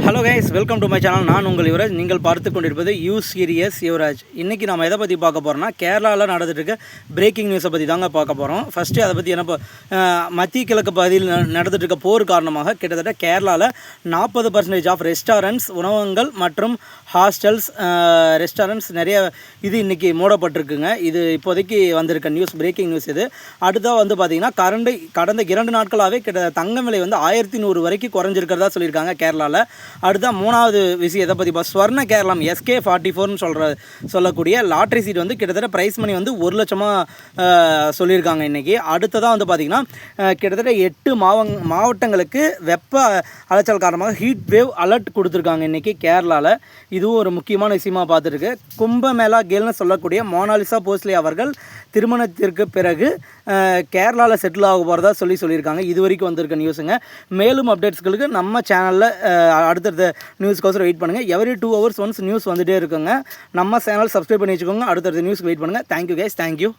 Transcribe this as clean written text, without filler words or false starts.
Hello guys, welcome to my channel. நான் உங்கள் யுவராஜ். நீங்கள் பார்த்து கொண்டிருப்பது யூ சீரியஸ் யுவராஜ். இன்றைக்கி நம்ம எதை பற்றி பார்க்க போகிறோம்னா, கேரளாவில் நடந்துட்டு இருக்க பிரேக்கிங் நியூஸை பற்றி தாங்க பார்க்க போகிறோம். ஃபஸ்ட்டு அதை பற்றி என்ன, மத்திய கிழக்கு பகுதியில் நடந்துட்டு இருக்க போர் காரணமாக கிட்டத்தட்ட கேரளாவில் 40% ஆஃப் ரெஸ்டாரண்ட்ஸ், உணவகங்கள் மற்றும் ஹாஸ்டல்ஸ், ரெஸ்டாரண்ட்ஸ் நிறைய இது இன்றைக்கி மூடப்பட்டிருக்குங்க. இது இப்போதைக்கு வந்திருக்க நியூஸ், பிரேக்கிங் நியூஸ் இது. அடுத்ததாக வந்து பார்த்திங்கன்னா, கடந்த 2 நாட்களாகவே தங்கம் விலை வந்து 1100 வரைக்கும் குறைஞ்சிருக்கிறதா சொல்லியிருக்காங்க கேரளாவில். அடுத்த மூணாவது விஷயம் எதை பற்றி ஸ்வர்ண கேரளம் SK44ன்னு சொல்லக்கூடிய லாட்ரி சீட் வந்து கிட்டத்தட்ட ப்ரைஸ் மணி வந்து 1 லட்சமாக சொல்லியிருக்காங்க இன்றைக்கி. அடுத்ததாக வந்து பார்த்திங்கன்னா, கிட்டத்தட்ட 8 மாவட்டங்களுக்கு வெப்ப அலைச்சல் காரணமாக ஹீட் வேவ் அலர்ட் கொடுத்துருக்காங்க இன்றைக்கி கேரளாவில். இதுவும் ஒரு முக்கியமான விஷயமாக பார்த்துருக்கு. கும்பமேளா கேல்னு சொல்லக்கூடிய மோனாலிசா போஸ்லே அவர்கள் திருமணத்திற்கு பிறகு கேரளாவில் செட்டில் ஆக போகிறதா சொல்லியிருக்காங்க. இது வரைக்கும் வந்திருக்க நியூஸுங்க. மேலும் அப்டேட்ஸ்களுக்கு நம்ம சேனலில் அடுத்தடுத்த நியூஸ்க்கோசரம் வெயிட் பண்ணுங்கள். எவரி 2 hours ஒன்ஸ் நியூஸ் வந்துகிட்டே இருக்குங்க. நம்ம சேனல் சப்ஸ்கிரைப் பண்ணி வச்சுக்கோங்க. அடுத்தடுத்த நியூஸ்க்கு வெயிட் பண்ணுங்கள். Thank you guys, thank you.